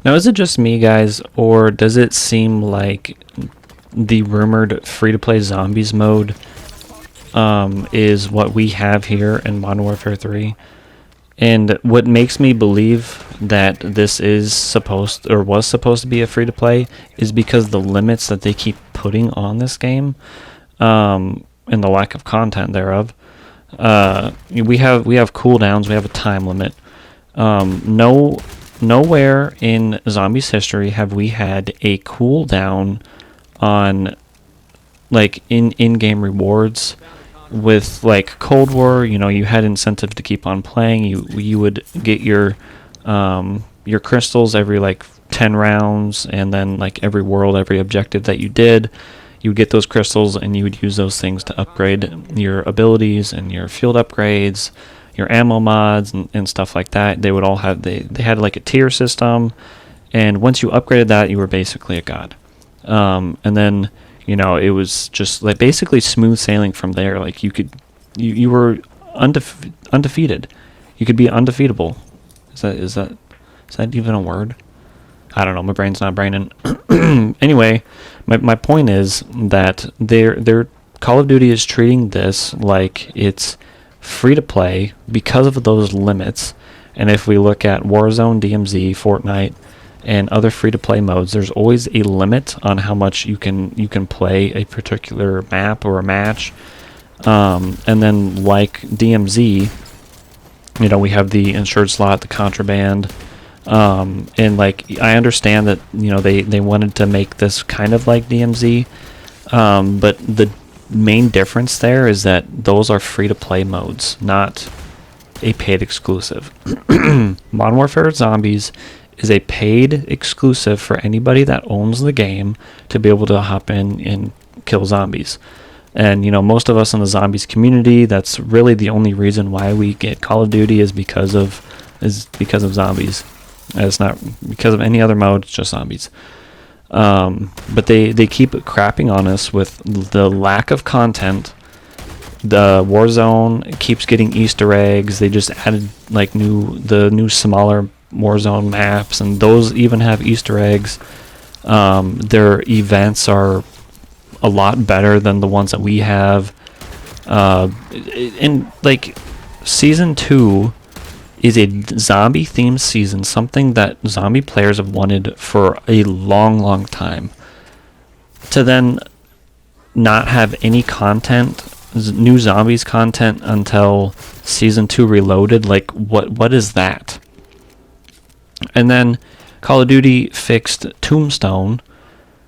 Now, is it just me, guys, or does it seem like the rumored free-to-play zombies mode is what we have here in Modern Warfare 3? And what makes me believe that this is supposed or was supposed to be a free-to-play is because the limits that they keep putting on this game, and the lack of content thereof. We have cooldowns. We have a time limit. Nowhere in Zombies history have we had a cooldown on like in-game rewards. With like Cold War, you had incentive to keep on playing. You would get your crystals every like 10 rounds, and then like every world, every objective that you did, you would get those crystals, and you would use those things to upgrade your abilities and your field upgrades, your ammo mods, and stuff like that. They would all have they had like a tier system, and once you upgraded that, you were basically a god. And then it was just like basically smooth sailing from there. Like you were undefeated. You could be undefeatable. Is that even a word? I don't know. My brain's not braining. Anyway, my point is that their Call of Duty is treating this like it's free to play because of those limits. And if we look at Warzone, DMZ, Fortnite, and other free-to-play modes, there's always a limit on how much you can play a particular map or a match. And then like DMZ, we have the insured slot, the contraband, and like I understand that they wanted to make this kind of like DMZ, but the main difference there is that those are free-to-play modes, not a paid exclusive. Modern Warfare Zombies is a paid exclusive for anybody that owns the game to be able to hop in and kill zombies. And most of us in the zombies community, that's really the only reason why we get Call of Duty is because of zombies. It's not because of any other mode, it's just zombies. But they keep crapping on us with the lack of content. The Warzone keeps getting Easter eggs. They just added like new smaller Warzone maps, and those even have Easter eggs. Their events are a lot better than the ones that we have. And like season 2 is a zombie themed season, something that zombie players have wanted for a long time. To then not have any content, new zombies content until season 2 Reloaded, like what is that? And then Call of Duty fixed Tombstone,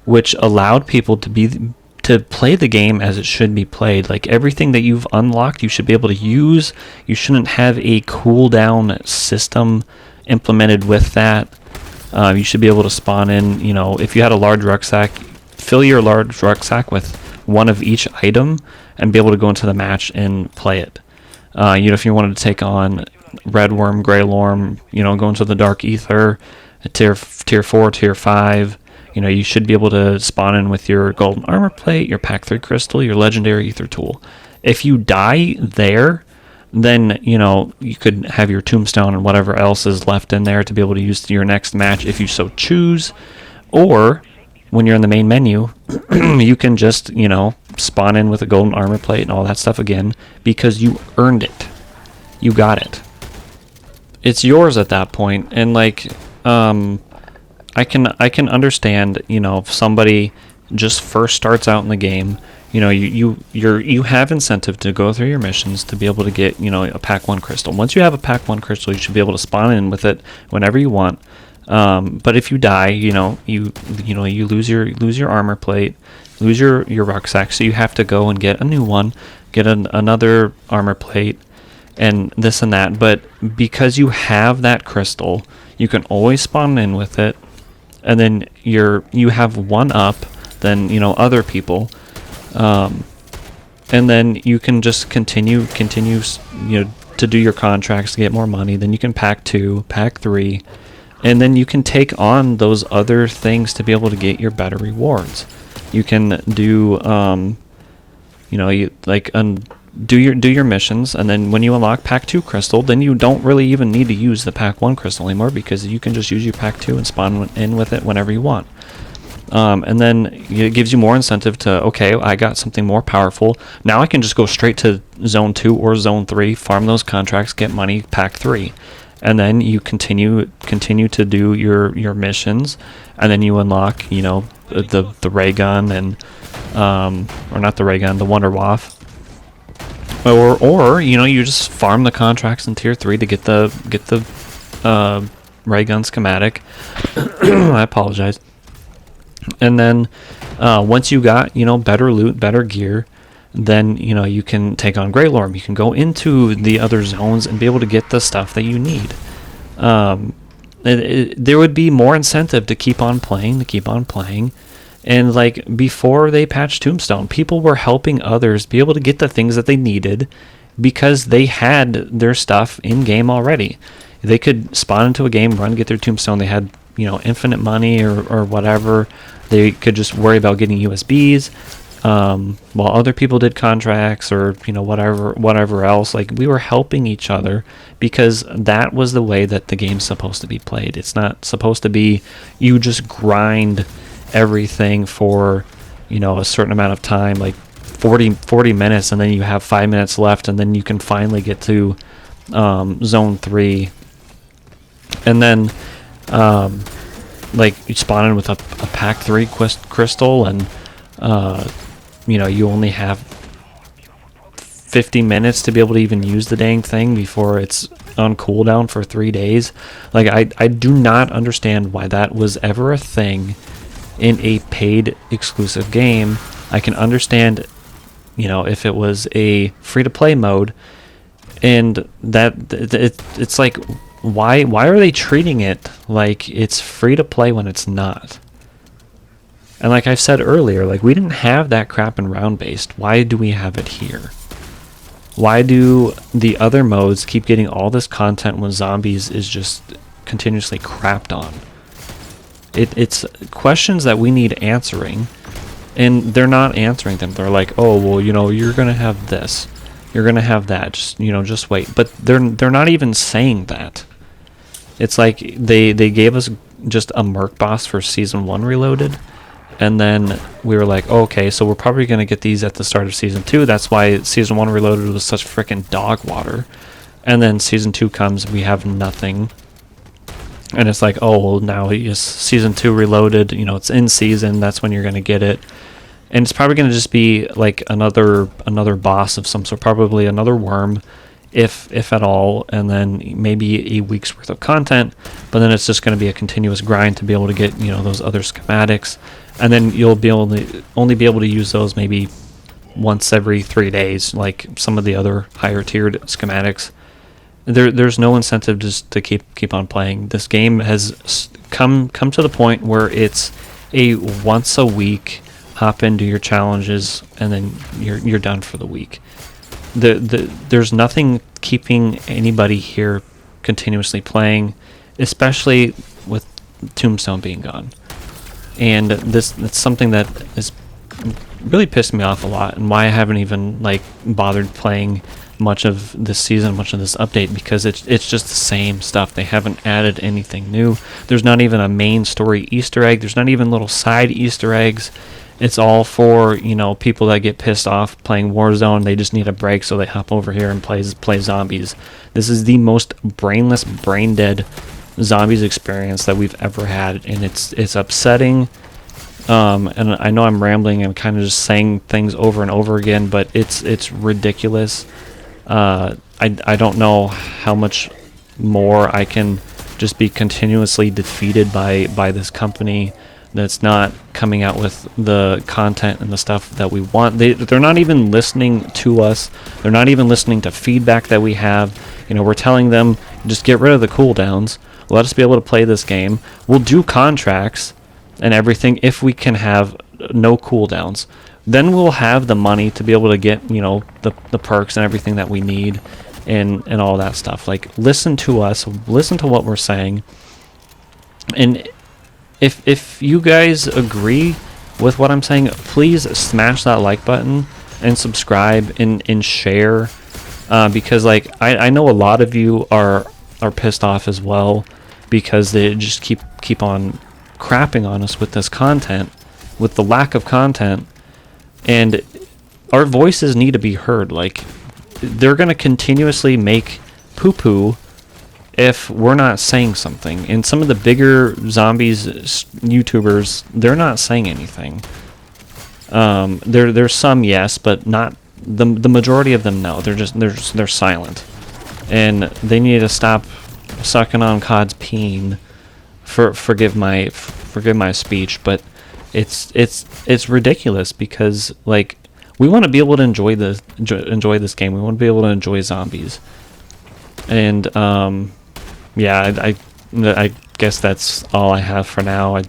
which allowed people to play the game as it should be played. Like everything that you've unlocked, you should be able to use. You shouldn't have a cooldown system implemented with that. You should be able to spawn in, if you had a large rucksack, fill your large rucksack with one of each item and be able to go into the match and play it. If you wanted to take on Red Worm, Grey Lorm, go into the Dark Ether, tier 4, tier 5, you should be able to spawn in with your golden armor plate, your pack 3 crystal, your legendary ether tool. If you die there, then you could have your tombstone and whatever else is left in there to be able to use to your next match if you so choose. Or when you're in the main menu, you can just spawn in with a golden armor plate and all that stuff again because you earned it. You got it. It's yours at that point. And like I can understand, if somebody just first starts out in the game, you have incentive to go through your missions to be able to get, a pack 1 crystal. Once you have a pack 1 crystal, you should be able to spawn in with it whenever you want. But if you die, you lose your armor plate, lose your rucksack, so you have to go and get a new one, get another armor plate, and this and that. But because you have that crystal, you can always spawn in with it, and then you have one up than other people, and then you can just continue to do your contracts to get more money. Then you can pack 2, pack 3, and then you can take on those other things to be able to get your better rewards. You can do do your missions, and then when you unlock Pack 2 crystal, then you don't really even need to use the Pack 1 crystal anymore, because you can just use your Pack 2 and spawn in with it whenever you want. And then it gives you more incentive to, okay, I got something more powerful. Now I can just go straight to Zone 2 or Zone 3, farm those contracts, get money, Pack 3. And then you continue to do your missions, and then you unlock, you know, the ray gun and or not the ray gun, the Wonder Waff. Or you know, you just farm the contracts in tier 3 to get the ray gun schematic. I apologize. And then once you got, you know, better loot, better gear, then, you know, you can take on Grey Lorm. You can go into the other zones and be able to get the stuff that you need. There would be more incentive to keep on playing. And like before they patched Tombstone, people were helping others be able to get the things that they needed because they had their stuff in game already. They could spawn into a game, run, get their Tombstone. They had, you know, infinite money or whatever. They could just worry about getting USBs, while other people did contracts or, you know, whatever else. Like, we were helping each other because that was the way that the game's supposed to be played. It's not supposed to be you just grind everything for, you know, a certain amount of time, like 40 minutes, and then you have 5 minutes left, and then you can finally get to Zone 3. And then like you spawn in with a Pack 3 crystal, and you know, you only have 50 minutes to be able to even use the dang thing before it's on cooldown for 3 days. Like, I do not understand why that was ever a thing in a paid exclusive game. I can understand, you know, if it was a free-to-play mode, and that it's like, why are they treating it like it's free to play when it's not? And like I've said earlier, like, we didn't have that crap in round based. Why do we have it here? Why do the other modes keep getting all this content when zombies is just continuously crapped on? It's questions that we need answering, and they're not answering them. They're like, oh, well, you know, you're gonna have this, you're gonna have that, just, you know, just wait. But they're not even saying that. It's like they gave us just a Merc boss for Season 1 Reloaded, and then we were like, oh, okay, so we're probably going to get these at the start of Season 2. That's why Season 1 Reloaded was such freaking dog water. And then Season 2 comes, we have nothing. And it's like, oh, well, now it's Season 2 Reloaded, you know, it's in season, that's when you're going to get it. And it's probably going to just be like another boss of some sort, probably another worm, if at all, and then maybe a week's worth of content. But then it's just going to be a continuous grind to be able to get, you know, those other schematics, and then you'll be able to only be able to use those maybe once every 3 days, like some of the other higher tiered schematics. There's no incentive just to keep on playing. This game has come to the point where it's a once a week hop in, do your challenges, and then you're done for the week. There's nothing keeping anybody here continuously playing, especially with Tombstone being gone. And that's something that has really pissed me off a lot, and why I haven't even like bothered playing much of this season, much of this update, because it's just the same stuff. They haven't added anything new. There's not even a main story Easter egg. There's not even little side Easter eggs. It's all for, you know, people that get pissed off playing Warzone. They just need a break, so they hop over here and play zombies. This is the most brainless, brain-dead zombies experience that we've ever had, and it's upsetting. And I know I'm rambling and kind of just saying things over and over again, but it's ridiculous. I don't know how much more I can just be continuously defeated by this company that's not coming out with the content and the stuff that we want. They're not even listening to us. They're not even listening to feedback that we have. You know, we're telling them, just get rid of the cooldowns. Let us be able to play this game. We'll do contracts and everything if we can have no cooldowns. Then we'll have the money to be able to get, you know, the perks and everything that we need and all that stuff. Like, listen to us. Listen to what we're saying. And if you guys agree with what I'm saying, please smash that like button. and subscribe and share, because like I know a lot of you are pissed off as well because they just keep on crapping on us with this content, with the lack of content, and our voices need to be heard. Like, they're going to continuously make poo-poo if we're not saying something. And some of the bigger zombies YouTubers, they're not saying anything. There's some, yes, but not the majority of them. No, they're silent, and they need to stop sucking on COD's peen. Forgive my speech, but it's ridiculous because like we want to be able to enjoy this game. We want to be able to enjoy zombies, and yeah, I guess that's all I have for now.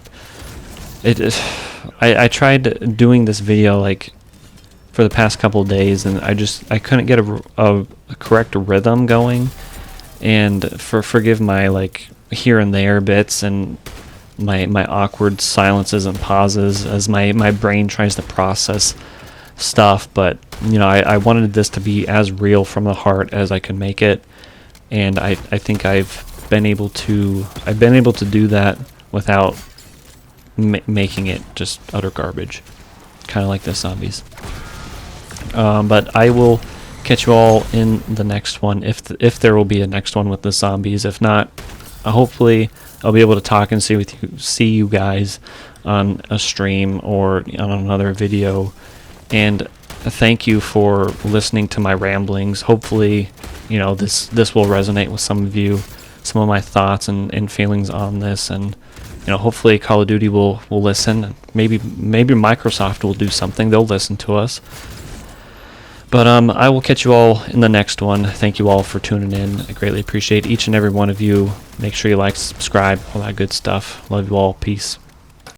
I tried doing this video like for the past couple of days, and I couldn't get a correct rhythm going, and forgive my like here and there bits and my awkward silences and pauses as my brain tries to process stuff. But you know, I wanted this to be as real from the heart as I could make it, and I think I've been able to do that without making it just utter garbage, kind of like the zombies. But I will catch you all in the next one, if there will be a next one with the zombies. If not, hopefully I'll be able to talk and see you guys on a stream or on another video. And thank you for listening to my ramblings. Hopefully, you know, this will resonate with some of you, some of my thoughts and feelings on this. And you know, hopefully Call of Duty will listen. Maybe Microsoft will do something. They'll listen to us. But I will catch you all in the next one. Thank you all for tuning in. I greatly appreciate each and every one of you. Make sure you like, subscribe, all that good stuff. Love you all. Peace.